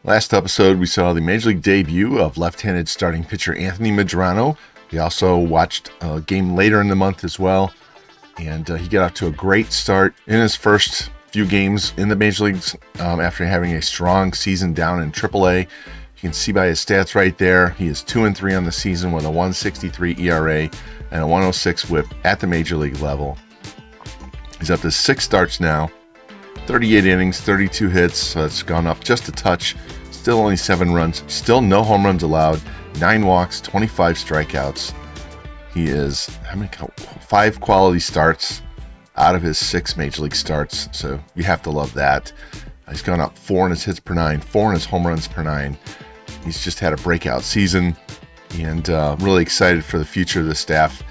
Last episode, we saw the Major League debut of left-handed starting pitcher Anthony Medrano. We also watched a game later in the month as well, and he got off to a great start in his first few games in the Major Leagues after having a strong season down in AAA. You can see by his stats right there, he is 2-3 on the season with a 1.63 ERA and a 1.06 WHIP at the Major League level. He's up to 6 starts now. 38 innings, 32 hits, so that's gone up just a touch. Still only 7 runs, still no home runs allowed, 9 walks, 25 strikeouts. He is 5 quality starts out of his 6 major league starts, so you have to love that. He's gone up 4 in his hits per 9, 4 in his home runs per 9. He's just had a breakout season, and really excited for the future of the staff.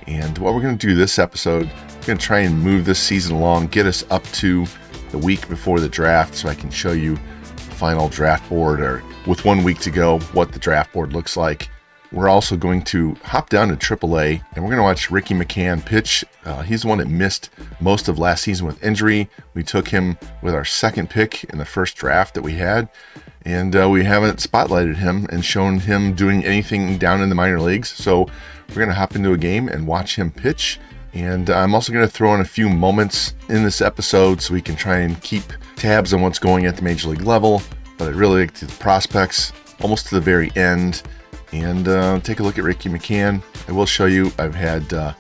And what we're going to do this episode, we're going to try and move this season along, get us up to the week before the draft so I can show you the final draft board, or with 1 week to go, what the draft board looks like. We're also going to hop down to AAA, and we're going to watch Ricky McCann pitch. He's the one that missed most of last season with injury. We took him with our second pick in the first draft that we had, and we haven't spotlighted him and shown him doing anything down in the minor leagues. So we're going to hop into a game and watch him pitch. And I'm also going to throw in a few moments in this episode so we can try and keep tabs on what's going at the major league level. But I'd really like to the prospects almost to the very end and take a look at Ricky McCann. I will show you I've had a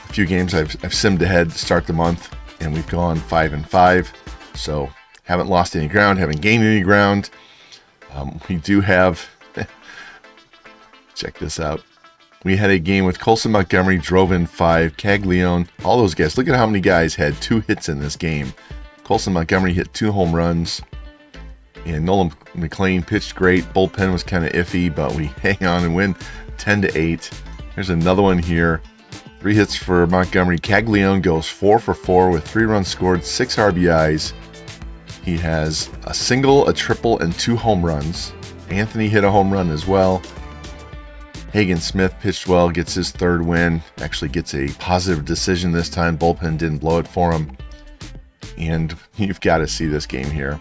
few games I've simmed ahead to start the month, and we've gone 5-5. So haven't lost any ground, haven't gained any ground. We do have, check this out. We had a game with Colson Montgomery, drove in 5, Caglione, all those guys. Look at how many guys had 2 hits in this game. Colson Montgomery hit 2 home runs, and Nolan McLean pitched great. Bullpen was kind of iffy, but we hang on and win 10-8. There's another one here. 3 hits for Montgomery. Caglione goes 4 for 4 with 3 runs scored, 6 RBIs. He has a single, a triple, and 2 home runs. Anthony hit a home run as well. Hagen Smith pitched well, gets his 3rd win, actually gets a positive decision this time. Bullpen didn't blow it for him. And you've got to see this game here.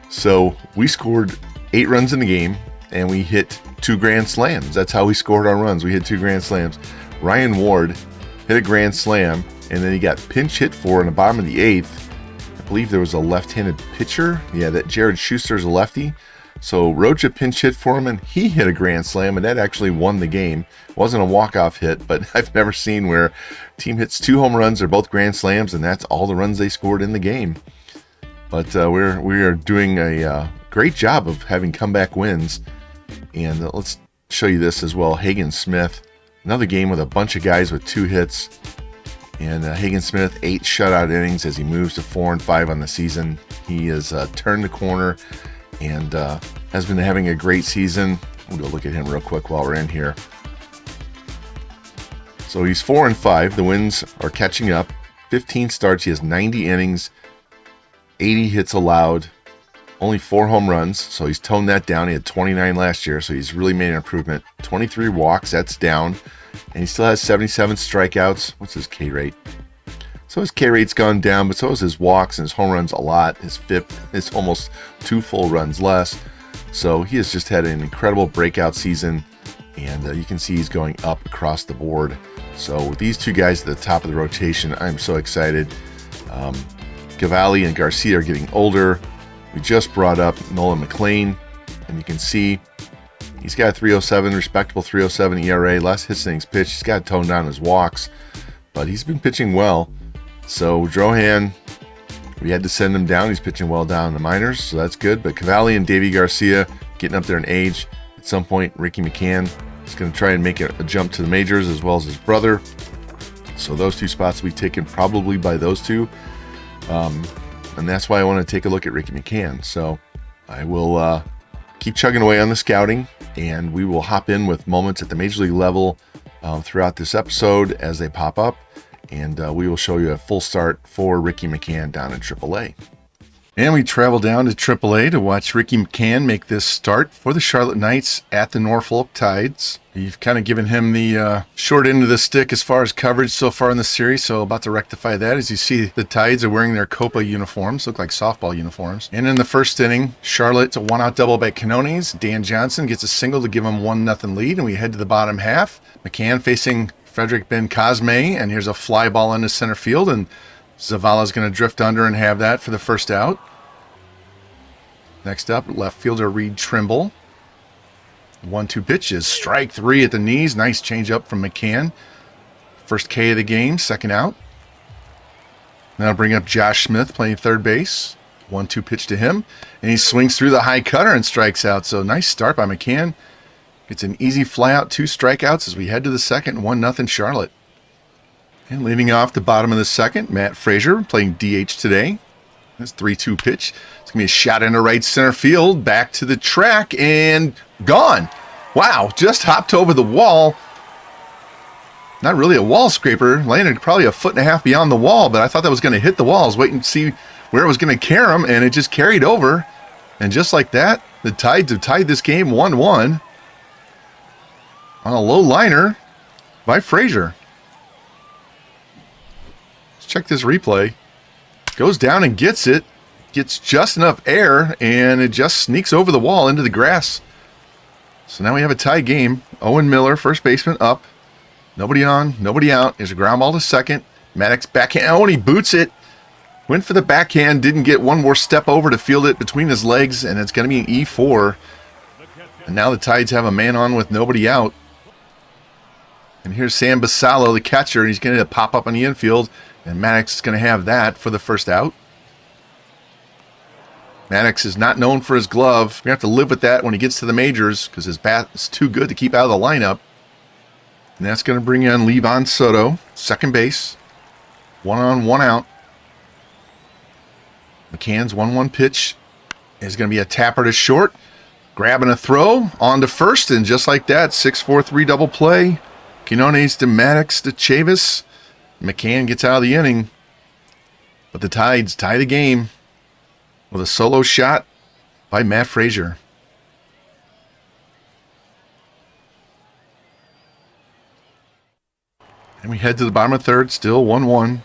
So we scored 8 runs in the game, and we hit 2 grand slams. That's how we scored our runs. We hit 2 grand slams. Ryan Ward hit a grand slam, and then he got pinch hit for in the bottom of the 8th. I believe there was a left-handed pitcher. Yeah, that Jared Schuster's a lefty. So Rocha pinch hit for him, and he hit a grand slam, and that actually won the game. It wasn't a walk-off hit, but I've never seen where a team hits 2 home runs or both grand slams, and that's all the runs they scored in the game. But we are doing a great job of having comeback wins, and let's show you this as well. Hagen Smith, another game with a bunch of guys with 2 hits, and Hagen Smith 8 shutout innings as he moves to 4-5 on the season. He has turned the corner and has been having a great season. We'll go look at him real quick while we're in here. So he's 4-5. The wins are catching up. 15 starts. He has 90 innings, 80 hits allowed, only 4 home runs. So he's toned that down. He had 29 last year, so he's really made an improvement. 23 walks. That's down. And he still has 77 strikeouts. What's his K rate? So his K rate's gone down, but so is his walks and his home runs a lot. His FIP is almost 2 full runs less. So he has just had an incredible breakout season, and you can see he's going up across the board. So with these 2 guys at the top of the rotation, I'm so excited. Cavalli and Garcia are getting older. We just brought up Nolan McLean, and you can see he's got a 3.07, respectable 3.07 ERA, less hits innings pitched. He's got to tone down his walks, but he's been pitching well. So Drohan, we had to send him down. He's pitching well down in the minors, so that's good. But Cavalli and Davy Garcia getting up there in age. At some point, Ricky McCann is going to try and make a jump to the majors, as well as his brother. So those 2 spots will be taken probably by those 2. And that's why I want to take a look at Ricky McCann. So I will keep chugging away on the scouting, and we will hop in with moments at the major league level throughout this episode as they pop up. And we will show you a full start for Ricky McCann down in AAA. And we travel down to AAA to watch Ricky McCann make this start for the Charlotte Knights at the Norfolk Tides. You've kind of given him the short end of the stick as far as coverage so far in the series, so about to rectify that. As you see, the Tides are wearing their Copa uniforms, look like softball uniforms. And in the first inning, Charlotte's a one-out double by Canones. Dan Johnson gets a single to give them 1-0 lead, and we head to the bottom half. McCann facing Frederick Ben Cosme, and here's a fly ball into center field, and Zavala's going to drift under and have that for the first out. Next up, left fielder Reed Trimble. 1-2 pitches, strike 3 at the knees. Nice changeup from McCann. First K of the game, second out. Now bring up Josh Smith playing third base. 1-2 pitch to him, and he swings through the high cutter and strikes out. So nice start by McCann. Gets an easy fly out, 2 strikeouts as we head to the second, 1-0 Charlotte. And leading off the bottom of the second, Matt Frazier playing DH today. That's 3-2 pitch. It's going to be a shot into right center field, back to the track, and gone. Wow, just hopped over the wall. Not really a wall scraper. Landed probably 1.5 feet beyond the wall, but I thought that was going to hit the wall. I was waiting to see where it was going to carry him, and it just carried over. And just like that, the Tides have tied this game 1-1 on a low liner by Frazier. Let's check this replay. Goes down and gets it. Gets just enough air, and it just sneaks over the wall into the grass. So now we have a tie game. Owen Miller, first baseman, up. Nobody on, nobody out. There's a ground ball to second. Maddox backhand. Oh, and he boots it. Went for the backhand. Didn't get one more step over to field it between his legs, and it's going to be an E4. And now the Tides have a man on with nobody out. And here's Sam Basallo, the catcher, and he's going to pop up on the infield. And Maddox is going to have that for the first out. Maddox is not known for his glove. We have to live with that when he gets to the majors because his bat is too good to keep out of the lineup. And that's going to bring in Levon Soto, second base. 1 on, 1 out. McCann's 1-1 pitch is going to be a tapper to short. Grabbing a throw on to first, and just like that, 6-4-3 double play. Quinones to Maddox to Chavis. McCann gets out of the inning, but the Tides tie the game with a solo shot by Matt Frazier. And we head to the bottom of third, still 1-1.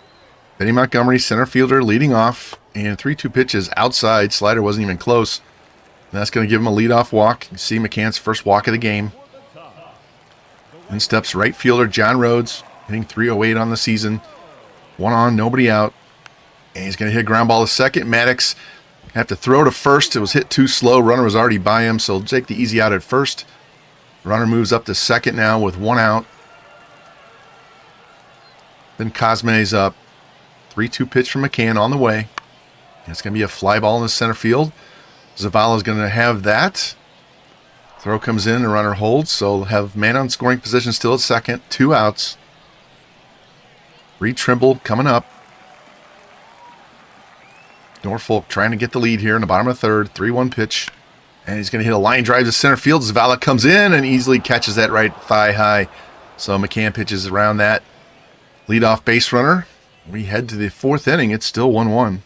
Benny Montgomery, center fielder, leading off, and 3-2 pitches outside. Slider wasn't even close. And that's going to give him a leadoff walk. You see McCann's first walk of the game. In steps right fielder John Rhodes, hitting .308 on the season. 1 on, nobody out. And he's going to hit a ground ball to second. Maddox have to throw to first. It was hit too slow. Runner was already by him, so he'll take the easy out at first. Runner moves up to second now with 1 out. Then Cosme's up. 3-2 pitch from McCann on the way. It's going to be a fly ball in the center field. Zavala's going to have that. Throw comes in, the runner holds, so they'll have man on scoring position still at second. 2 outs. Reed Trimble coming up. Norfolk trying to get the lead here in the bottom of third. 3-1 pitch. And he's going to hit a line drive to center field. Zavala comes in and easily catches that right thigh high. So McCann pitches around that. Leadoff base runner. We head to the 4th inning. It's still 1-1.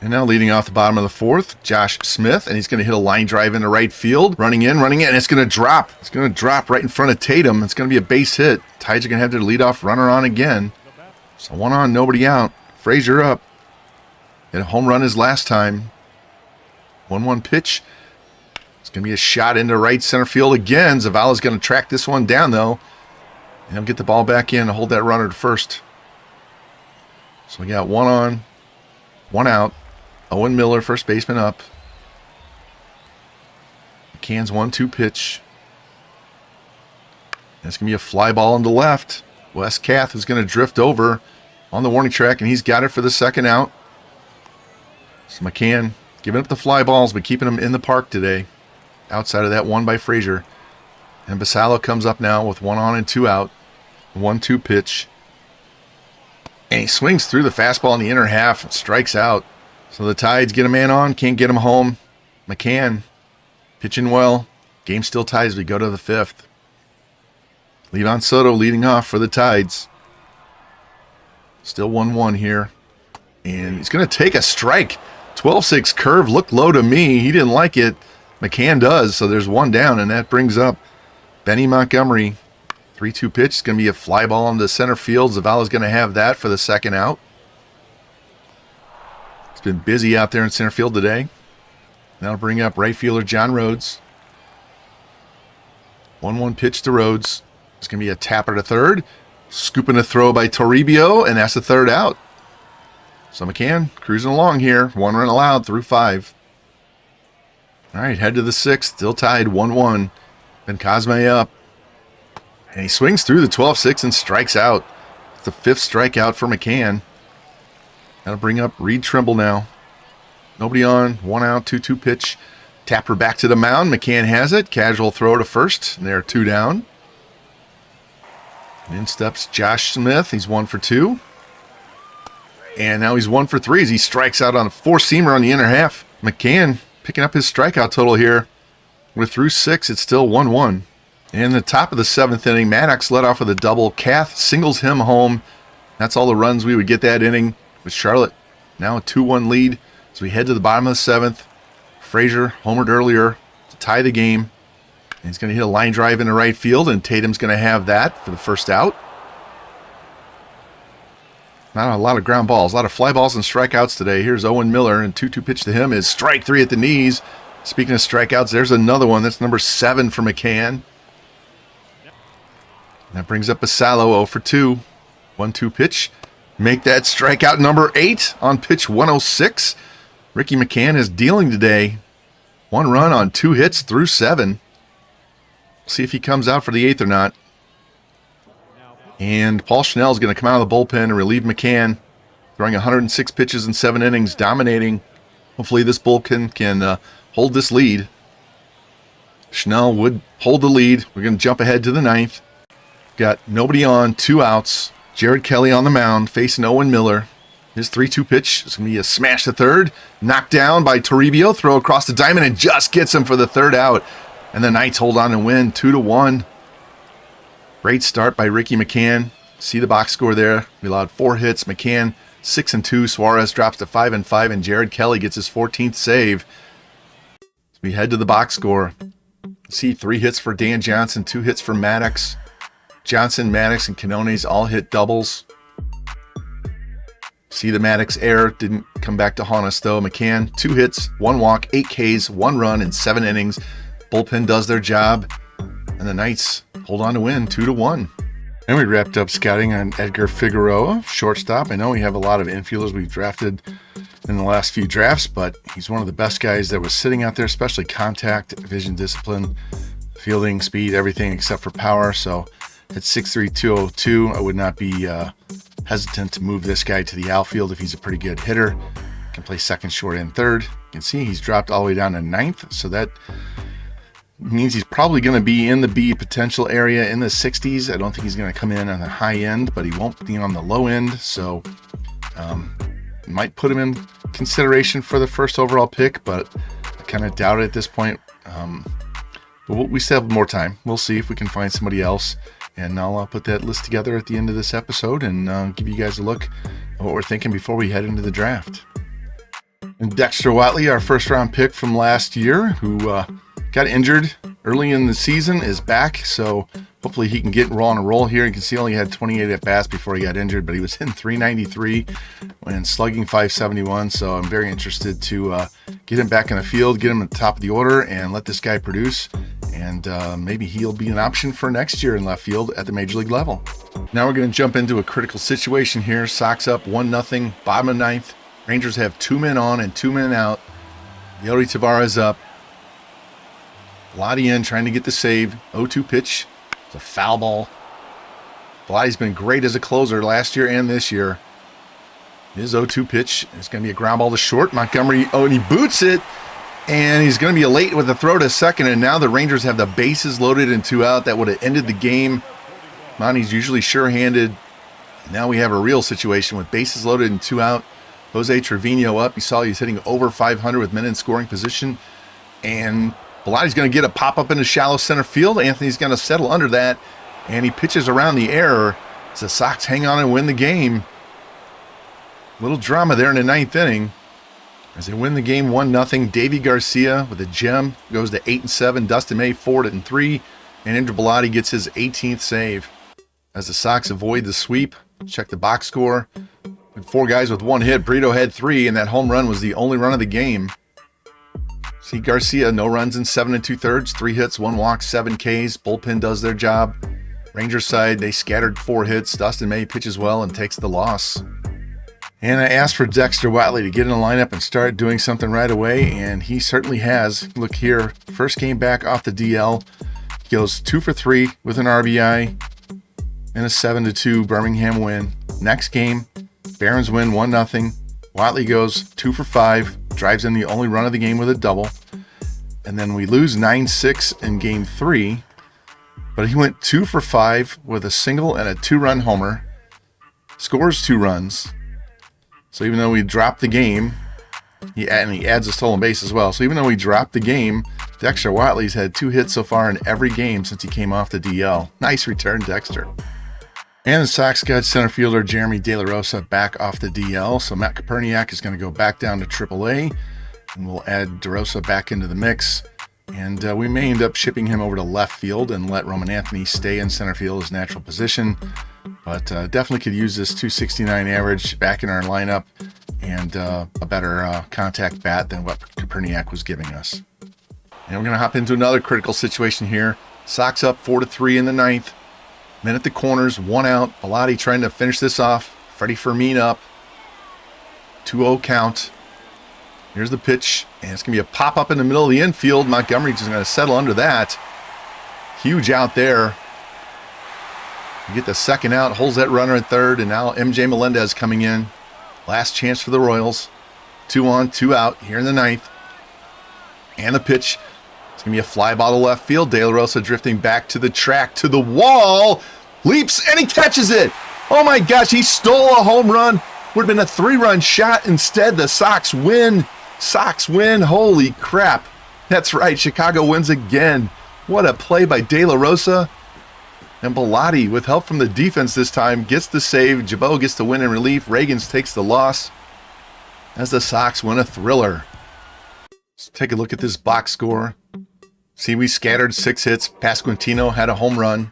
And now leading off the bottom of the 4th, Josh Smith, and he's going to hit a line drive into right field. Running in, and it's going to drop. It's going to drop right in front of Tatum. It's going to be a base hit. Tides are going to have their leadoff runner on again. So 1 on, nobody out. Frazier up. Hit a home run his last time. 1-1 pitch. It's going to be a shot into right center field again. Zavala's going to track this one down, though. And he'll get the ball back in and hold that runner to first. So we got 1 on, 1 out. Owen Miller, first baseman, up. McCann's 1-2 pitch. That's going to be a fly ball into left. Wes Kath is going to drift over on the warning track, and he's got it for the second out. So McCann giving up the fly balls, but keeping them in the park today. Outside of that one by Frazier. And Basallo comes up now with 1 on and 2 out. 1-2 pitch. And he swings through the fastball in the inner half and strikes out. So the Tides get a man on, can't get him home. McCann pitching well. Game still tied as we go to the 5th. Levon Soto leading off for the Tides. Still 1-1 here. And he's going to take a strike. 12-6 curve looked low to me. He didn't like it. McCann does, so there's one down, and that brings up Benny Montgomery. 3-2 pitch. It's going to be a fly ball into center field. Zavala's going to have that for the second out. It's been busy out there in center field today. That'll bring up right fielder John Rhodes. 1-1 pitch to Rhodes. It's going to be a tapper to third. Scooping a throw by Toribio, and that's the third out. So McCann cruising along here. 1 run allowed through 5. All right, head to the 6th. Still tied 1-1. Ben Cosme up. And he swings through the 12-6 and strikes out. It's the 5th strikeout for McCann. That'll bring up Reed Trimble now. Nobody on. 1 out, 2-2 pitch. Tapper back to the mound. McCann has it. Casual throw to first. And they're 2 down. In steps Josh Smith. He's 1 for 2. And now he's 1 for 3 as he strikes out on a 4-seamer on the inner half. McCann picking up his strikeout total here. We're through 6. It's still 1-1. In the top of the 7th inning, Maddox led off with a double. Kath singles him home. That's all the runs we would get that inning with Charlotte. Now a 2-1 lead as we head to the bottom of the 7th. Frazier homered earlier to tie the game. And he's going to hit a line drive into right field, and Tatum's going to have that for the first out. Not a lot of ground balls, a lot of fly balls and strikeouts today. Here's Owen Miller, and 2-2 pitch to him is strike 3 at the knees. Speaking of strikeouts, there's another one. That's number 7 for McCann. That brings up Basalo, 0 for 2. 1-2 pitch. Make that strikeout number 8 on pitch 106. Ricky McCann is dealing today. 1 run on 2 hits through 7. See if he comes out for the 8th or not. And Paul Schnell is going to come out of the bullpen and relieve McCann. Throwing 106 pitches in 7 innings, dominating. Hopefully this bullpen can hold this lead. Schnell would hold the lead. We're going to jump ahead to the 9th. Got nobody on, 2 outs. Jared Kelly on the mound facing Owen Miller. His 3-2 pitch is going to be a smash to third. Knocked down by Toribio. Throw across the diamond and just gets him for the 3rd out. And the Knights hold on and win 2-1. Great start by Ricky McCann. See the box score there. We allowed 4 hits. McCann 6-2. Suarez drops to 5-5. And Jared Kelly gets his 14th save. So we head to the box score. See 3 hits for Dan Johnson. 2 hits for Maddox. Johnson, Maddox, and Canones all hit doubles. See the Maddox error. Didn't come back to haunt us, though. McCann, 2 hits, 1 walk, 8 Ks, 1 run in 7 innings. Bullpen does their job. And the Knights hold on to win 2-1. And we wrapped up scouting on Edgar Figueroa, shortstop. I know we have a lot of infielders we've drafted in the last few drafts, but he's one of the best guys that was sitting out there, especially contact, vision, discipline, fielding, speed, everything except for power. So at 6'3", 202, I would not be hesitant to move this guy to the outfield if he's a pretty good hitter. Can play second, short, and third. You can see he's dropped all the way down to 9th, so that means he's probably going to be in the B potential area in the 60s. I don't think he's going to come in on the high end, but he won't be on the low end, so might put him in consideration for the first overall pick, but I kind of doubt it at this point. But we still have more time. We'll see if we can find somebody else, and I'll put that list together at the end of this episode and give you guys a look at what we're thinking before we head into the draft. And Dexter Watley, our first round pick from last year, who got injured early in the season, is back, so hopefully he can get on a roll here. You can see he only had 28 at-bats before he got injured, but he was hitting .393 and slugging .571, so I'm very interested to get him back in the field, get him at the top of the order, and let this guy produce, and maybe he'll be an option for next year in left field at the major league level. Now we're going to jump into a critical situation here. Sox up 1-0, bottom of 9th. Rangers have 2 men on and 2 men out. Yodi Tavares up. Vladi in trying to get the save. 0-2 pitch. It's a foul ball. Vladi's been great as a closer last year and this year. His 0-2 pitch. It's going to be a ground ball to short. Montgomery, and he boots it. And he's going to be late with a throw to second. And now the Rangers have the bases loaded and 2 out. That would have ended the game. Monty's usually sure-handed. Now we have a real situation with bases loaded and 2 out. Jose Trevino up. You saw he's hitting over 500 with men in scoring position. And Blatty's going to get a pop-up into shallow center field. Anthony's going to settle under that. And he pitches around the error as the Sox hang on and win the game. Little drama there in the 9th inning as they win the game 1-0. Davy Garcia with a gem goes to 8-7. Dustin May 4-3. And Andrew Bellotti gets his 18th save as the Sox avoid the sweep. Check the box score. With 4 guys with 1 hit. Brito had 3, and that home run was the only run of the game. See Garcia, no runs in 7 2/3, 3 hits, 1 walk, 7 Ks. Bullpen does their job. Rangers side, they scattered 4 hits. Dustin May pitches well and takes the loss. And I asked for Dexter Watley to get in the lineup and start doing something right away, and he certainly has. Look here, first game back off the DL. He goes 2 for 3 with an RBI and a 7-2 Birmingham win. Next game, Barons win 1-0. Watley goes 2 for 5, drives in the only run of the game with a double. And then we lose 9-6 in game 3, but he went 2 for 5 with a single and a 2-run homer, scores 2 runs. So even though we dropped the game, he adds a stolen base as well. So even though we dropped the game, Dexter Watley's had 2 hits so far in every game since he came off the DL. Nice return, Dexter. And the Sox got center fielder Jeremy De La Rosa back off the DL. So Matt Koperniak is going to go back down to AAA, and we'll add De Rosa back into the mix. And we may end up shipping him over to left field and let Roman Anthony stay in center field, his natural position. But definitely could use this 269 average back in our lineup and a better contact bat than what Koperniak was giving us. And we're going to hop into another critical situation here. Sox up 4-3 in the 9th. Men at the corners, 1 out. Bellotti trying to finish this off. Freddie Fermin up. 2-0 count. Here's the pitch, and it's going to be a pop-up in the middle of the infield. Montgomery's just going to settle under that. Huge out there. You get the second out, holds that runner at third, and now MJ Melendez coming in. Last chance for the Royals. 2 on, 2 out here in the 9th. And the pitch. It's going to be a fly ball to left field. De La Rosa drifting back to the track, to the wall. Leaps, and he catches it. Oh my gosh, he stole a home run. Would have been a 3-run shot. Instead, the Sox win. Sox win. Holy crap. That's right, Chicago wins again. What a play by De La Rosa. And Bellotti, with help from the defense this time, gets the save. Jabot gets the win in relief. Reagans takes the loss as the Sox win a thriller. Let's take a look at this box score. See, we scattered 6 hits. Pasquantino had a home run.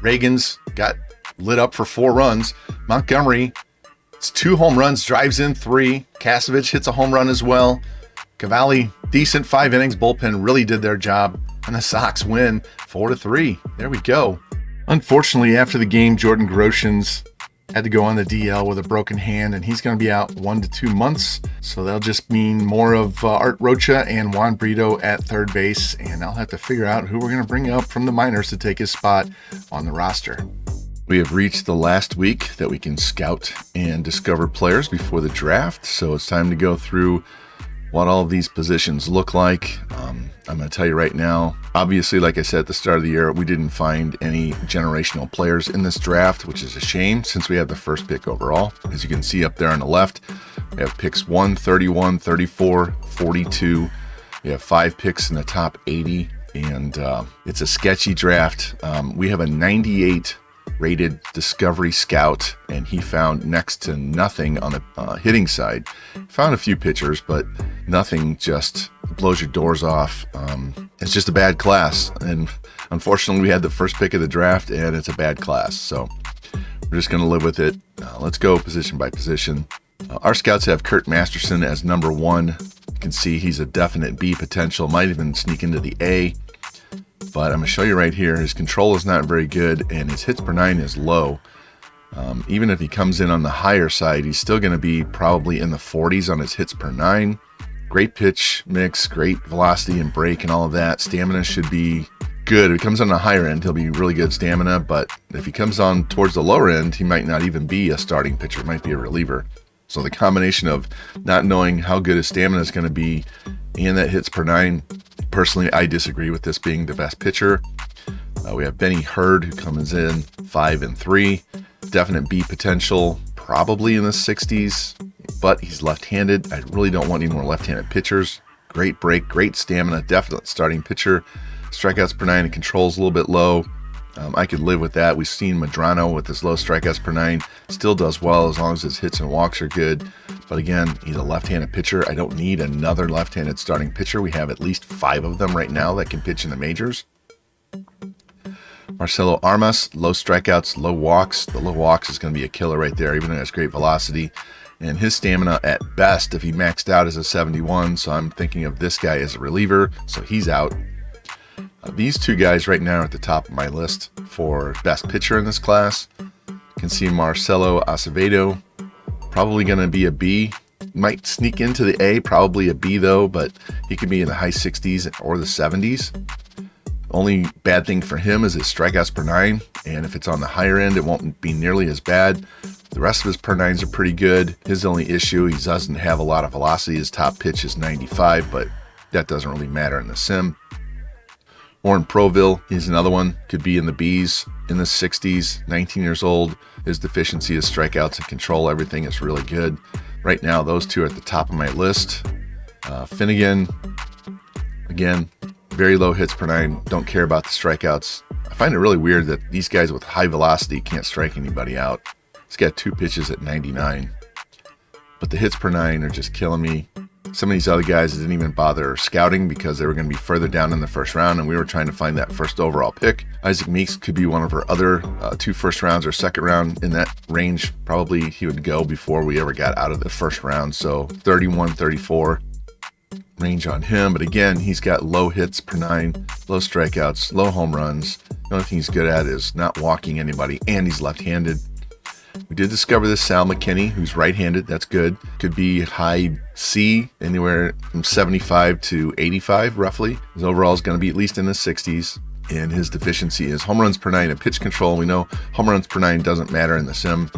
Reagans got lit up for 4 runs. Montgomery, it's 2 home runs, drives in 3. Kasevich hits a home run as well. Cavalli, decent 5 innings. Bullpen really did their job. And the Sox win 4-3. There we go. Unfortunately, after the game, Jordan Groshans had to go on the DL with a broken hand, and he's going to be out 1 to 2 months. So that'll just mean more of Art Rocha and Juan Brito at third base, and I'll have to figure out who we're going to bring up from the minors to take his spot on the roster. We have reached the last week that we can scout and discover players before the draft, so it's time to go through what all of these positions look like. I'm going to tell you right now, obviously, like I said at the start of the year, we didn't find any generational players in this draft, which is a shame since we had the first pick overall. As you can see up there on the left, we have picks 1, 31, 34, 42. We have 5 picks in the top 80, and it's a sketchy draft. We have a 98 rated Discovery Scout, and he found next to nothing on the hitting side. Found a few pitchers, but nothing just blows your doors off. It's just a bad class, and unfortunately we had the first pick of the draft, and it's a bad class, so we're just going to live with it. Let's go position by position. Our scouts have Kurt Masterson as number 1. You can see he's a definite B potential, might even sneak into the A. But I'm going to show you right here, his control is not very good, and his hits per 9 is low. Even if he comes in on the higher side, he's still going to be probably in the 40s on his hits per 9. Great pitch mix, great velocity and break and all of that. Stamina should be good. If he comes on the higher end, he'll be really good stamina, but if he comes on towards the lower end, he might not even be a starting pitcher. It might be a reliever. So the combination of not knowing how good his stamina is going to be and that hits per 9, personally, I disagree with this being the best pitcher. We have Benny Hurd, who comes in 5 and 3. Definite B potential, probably in the 60s, but he's left-handed. I really don't want any more left-handed pitchers. Great break, great stamina, definite starting pitcher. Strikeouts per 9 and control's a little bit low. I could live with that. We've seen Medrano with his low strikeouts per nine still does well as long as his hits and walks are good. But again, he's a left-handed pitcher. I don't need another left-handed starting pitcher. We have at least 5 of them right now that can pitch in the majors. Marcelo Armas, low strikeouts, low walks. The low walks is going to be a killer right there, even though he has great velocity. And his stamina at best, if he maxed out, is a 71. So I'm thinking of this guy as a reliever. So he's out. These 2 guys right now are at the top of my list for best pitcher in this class. You can see Marcelo Acevedo, probably going to be a B. Might sneak into the A, probably a B though, but he could be in the high 60s or the 70s. Only bad thing for him is his strikeouts per nine, and if it's on the higher end, it won't be nearly as bad. The rest of his per nines are pretty good. His only issue, he doesn't have a lot of velocity. His top pitch is 95, but that doesn't really matter in the sim. Warren Proville, he's another one, could be in the Bs, in the 60s, 19 years old. His deficiency is strikeouts and control. Everything is really good. Right now, those 2 are at the top of my list. Finnegan, again, very low hits per nine, don't care about the strikeouts. I find it really weird that these guys with high velocity can't strike anybody out. He's got 2 pitches at 99. But the hits per nine are just killing me. Some of these other guys didn't even bother scouting because they were going to be further down in the first round, and we were trying to find that first overall pick. Isaac Meeks could be one of our other 2 first rounds or second round in that range. Probably he would go before we ever got out of the first round. So 31, 34 range on him. But again, he's got low hits per nine, low strikeouts, low home runs. The only thing he's good at is not walking anybody, and he's left-handed. We did discover this Sal McKinney, who's right-handed. That's good. Could be high C, anywhere from 75 to 85, roughly. His overall is going to be at least in the 60s. And his deficiency is home runs per nine and pitch control. We know home runs per nine doesn't matter in the sim.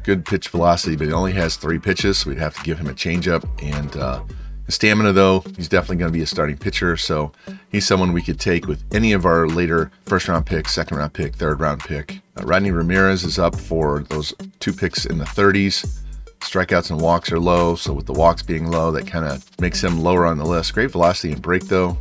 Good pitch velocity, but he only has 3 pitches, so we'd have to give him a changeup. And his stamina, though, he's definitely going to be a starting pitcher. So he's someone we could take with any of our later first-round picks, second-round pick, third-round pick. Rodney Ramirez is up for those 2 picks in the 30s. Strikeouts and walks are low, so with the walks being low, that kind of makes him lower on the list. Great velocity and break, though,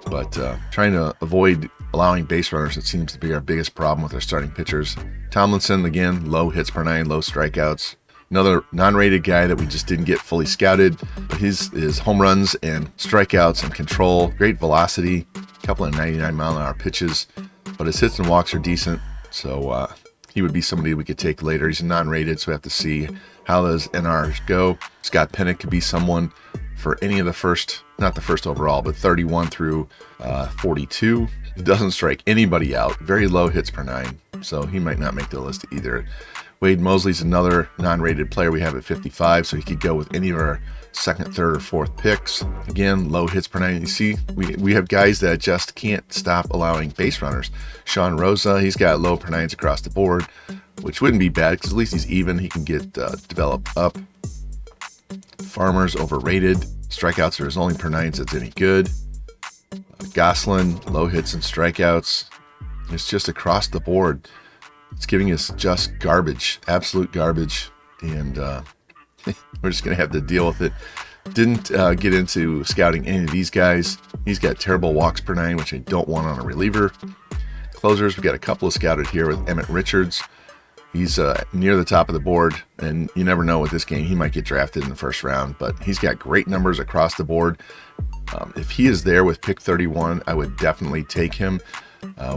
but trying to avoid allowing base runners, it seems to be our biggest problem with our starting pitchers. Tomlinson, again, low hits per nine, low strikeouts. Another non-rated guy that we just didn't get fully scouted, but his home runs and strikeouts and control, great velocity, a couple of 99-mile-an-hour pitches, but his hits and walks are decent, so he would be somebody we could take later. He's a non-rated, so we have to see how those NRs go. Scott Pennick could be someone for any of the first, not the first overall, but 31 through 42. He doesn't strike anybody out, very low hits per nine, so he might not make the list either. Wade Mosley's another non-rated player we have at 55, so he could go with any of our second, third, or fourth picks. Again, low hits per nine. You see, we have guys that just can't stop allowing base runners. Sean Rosa, he's got low per nines across the board, which wouldn't be bad because at least he's even. He can get developed up. Farmer's overrated. Strikeouts are his only per nines that's any good. Goslin, low hits and strikeouts. It's just across the board. It's giving us just garbage, absolute garbage, and we're just going to have to deal with it. Didn't get into scouting any of these guys. He's got terrible walks per nine, which I don't want on a reliever. Closers, we got a couple of scouted here with Emmett Richards. He's near the top of the board, and you never know with this game. He might get drafted in the first round, but he's got great numbers across the board. If he is there with pick 31, I would definitely take him.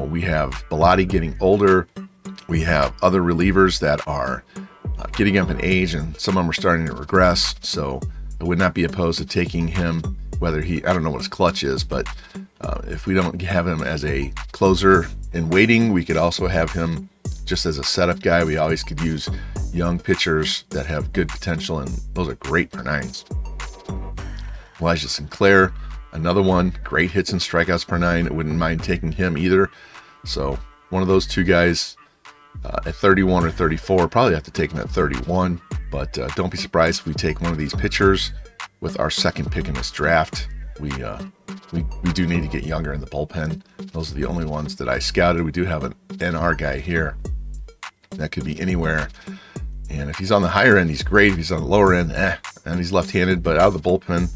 We have Bilotti getting older. We have other relievers that are getting up in age, and some of them are starting to regress. So I would not be opposed to taking him, whether I don't know what his clutch is, but if we don't have him as a closer in waiting, we could also have him just as a setup guy. We always could use young pitchers that have good potential, and those are great per nines. Elijah Sinclair, another one, great hits and strikeouts per nine. I wouldn't mind taking him either. So one of those 2 guys at 31 or 34, probably have to take him at 31, but don't be surprised if we take one of these pitchers with our second pick in this draft. We do need to get younger in the bullpen. Those are the only ones that I scouted. We do have an NR guy here that could be anywhere, and if he's on the higher end, he's great. If he's on the lower end, and he's left-handed, but out of the bullpen,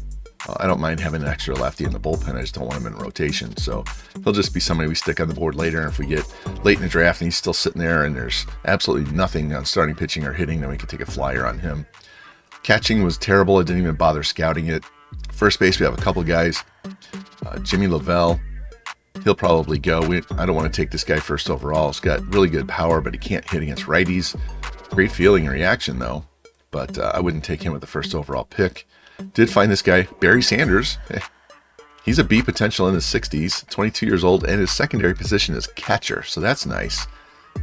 I don't mind having an extra lefty in the bullpen. I just don't want him in rotation. So he'll just be somebody we stick on the board later. And if we get late in the draft and he's still sitting there and there's absolutely nothing on starting pitching or hitting, then we can take a flyer on him. Catching was terrible. I didn't even bother scouting it. First base, we have a couple guys. Jimmy Lavelle, he'll probably go. I don't want to take this guy first overall. He's got really good power, but he can't hit against righties. Great fielding and reaction, though. But I wouldn't take him with the first overall pick. Did find this guy, Barry Sanders. He's a B potential in his 60s, 22 years old, and his secondary position is catcher, so that's nice.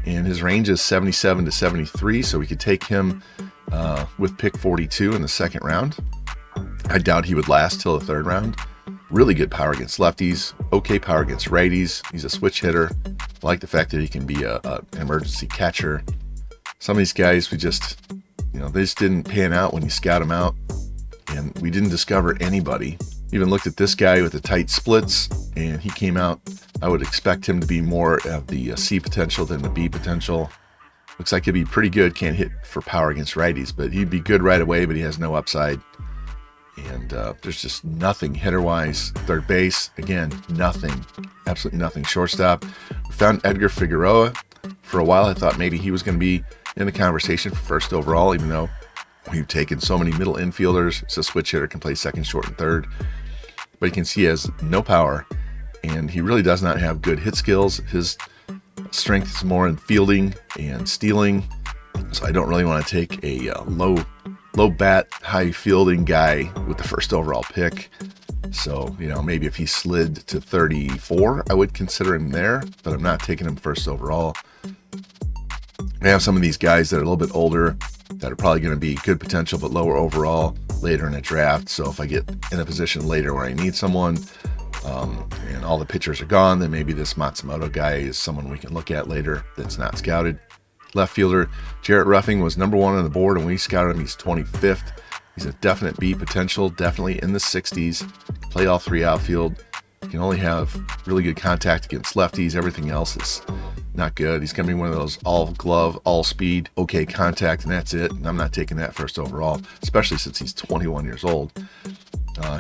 And his range is 77 to 73, so we could take him with pick 42 in the second round. I doubt he would last till the third round. Really good power against lefties, okay power against righties. He's a switch hitter. I like the fact that he can be an emergency catcher. Some of these guys, they just didn't pan out when you scout them out. And we didn't discover anybody. Even looked at this guy with the tight splits, and he came out. I would expect him to be more of the C potential than the B potential. Looks like he'd be pretty good. Can't hit for power against righties, but he'd be good right away, but he has no upside. And there's just nothing hitter-wise. Third base, again, nothing. Absolutely nothing. Shortstop, we found Edgar Figueroa. For a while, I thought maybe he was going to be in the conversation for first overall, even though we've taken so many middle infielders. It's a switch hitter, can play second, short, and third. But you can see he has no power, and he really does not have good hit skills. His strength is more in fielding and stealing. So I don't really want to take a low bat, high fielding guy with the first overall pick. So, maybe if he slid to 34, I would consider him there, but I'm not taking him first overall. I have some of these guys that are a little bit older that are probably going to be good potential but lower overall later in a draft. So if I get in a position later where I need someone and all the pitchers are gone, then maybe this Matsumoto guy is someone we can look at later that's not scouted. Left fielder Jarrett Ruffing was number 1 on the board, and we scouted him. He's 25th. He's a definite B potential, definitely in the 60s. Play all 3 outfield. He can only have really good contact against lefties. Everything else is not good. He's going to be one of those all glove, all speed, okay contact, and that's it. And I'm not taking that first overall, especially since he's 21 years old.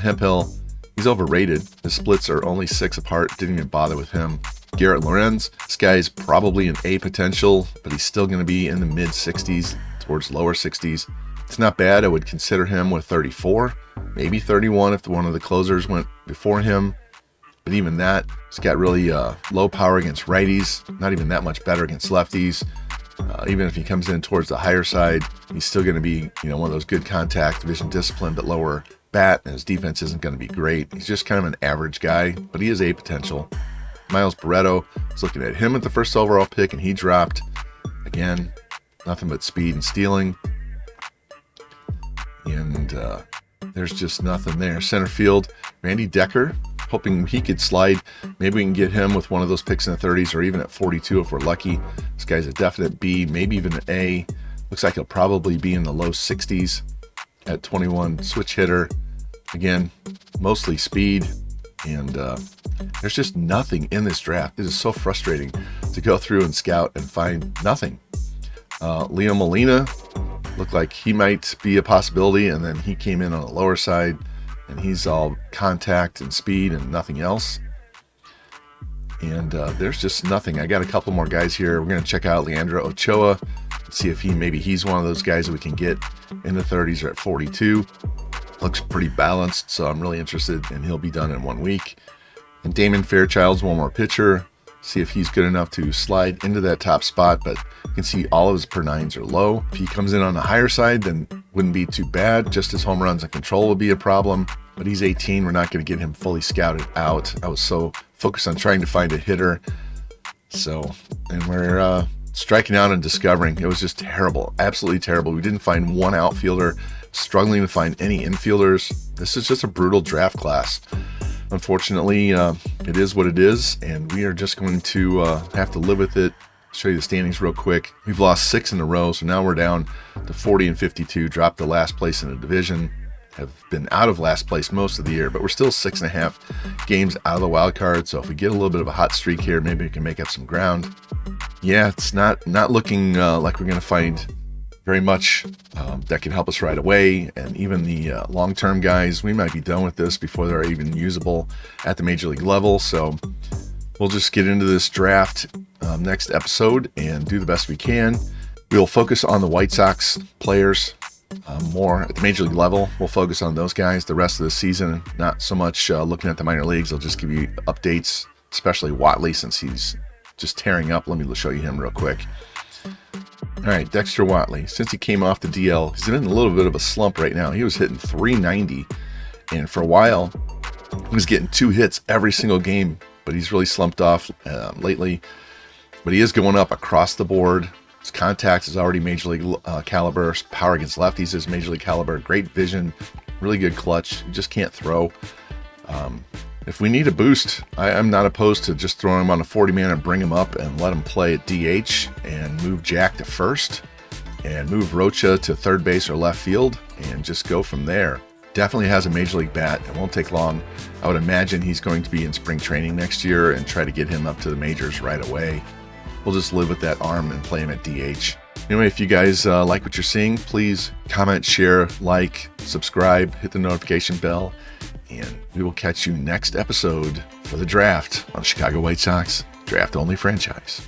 Hemphill, he's overrated. His splits are only 6 apart. Didn't even bother with him. Garrett Lorenz, this guy's probably an A potential, but he's still going to be in the mid 60s towards lower 60s. It's not bad. I would consider him with 34, maybe 31 if one of the closers went before him. But even that, he's got really low power against righties, not even that much better against lefties. Even if he comes in towards the higher side, he's still going to be, one of those good contact, vision discipline, but lower bat, and his defense isn't going to be great. He's just kind of an average guy, but he is A potential. Miles Barreto, I was looking at him at the first overall pick, and he dropped. Again, nothing but speed and stealing. And there's just nothing there. Center field, Randy Decker, hoping he could slide. Maybe we can get him with one of those picks in the 30s or even at 42 if we're lucky. This guy's a definite B, maybe even an A. Looks like he'll probably be in the low 60s at 21. Switch hitter. Again, mostly speed. And there's just nothing in this draft. It is so frustrating to go through and scout and find nothing. Leo Molina looked like he might be a possibility, and then he came in on the lower side, and he's all contact and speed and nothing else. And there's just nothing. I got a couple more guys here. We're going to check out Leandro Ochoa, see if he's one of those guys that we can get in the 30s or at 42. Looks pretty balanced, so I'm really interested, and he'll be done in 1 week. And Damon Fairchild's one more pitcher. See if he's good enough to slide into that top spot, but you can see all of his per nines are low. If he comes in on the higher side, then wouldn't be too bad. Just his home runs and control would be a problem, but he's 18. We're not going to get him fully scouted out. I was so focused on trying to find a hitter. And we're striking out and discovering. It was just terrible, absolutely terrible. We didn't find one outfielder, struggling to find any infielders. This is just a brutal draft class. Unfortunately, it is what it is, and we are just going to have to live with it. Show you the standings real quick. We've lost 6 in a row, so now we're down to 40 and 52, dropped to last place in the division, have been out of last place most of the year, but we're still 6.5 games out of the wild card, so if we get a little bit of a hot streak here, maybe we can make up some ground. Yeah, it's not looking like we're going to find very much that can help us right away. And even the long-term guys, we might be done with this before they're even usable at the major league level. So we'll just get into this draft next episode and do the best we can. We'll focus on the White Sox players more at the major league level. We'll focus on those guys the rest of the season, not so much looking at the minor leagues. I'll just give you updates, especially Watley, since he's just tearing up. Let me show you him real quick. All right, Dexter Watley. Since he came off the DL, he's in a little bit of a slump right now. He was hitting .390, and for a while, he was getting 2 hits every single game, but he's really slumped off lately. But he is going up across the board. His contact is already major league caliber. His power against lefties is major league caliber. Great vision, really good clutch. He just can't throw. If we need a boost, I'm not opposed to just throwing him on a 40-man and bring him up and let him play at DH and move Jack to first and move Rocha to third base or left field and just go from there. Definitely has a major league bat. It won't take long. I would imagine he's going to be in spring training next year and try to get him up to the majors right away. We'll just live with that arm and play him at DH. Anyway, if you guys like what you're seeing, please comment, share, like, subscribe, hit the notification bell, and we will catch you next episode for the draft on Chicago White Sox Draft Only Franchise.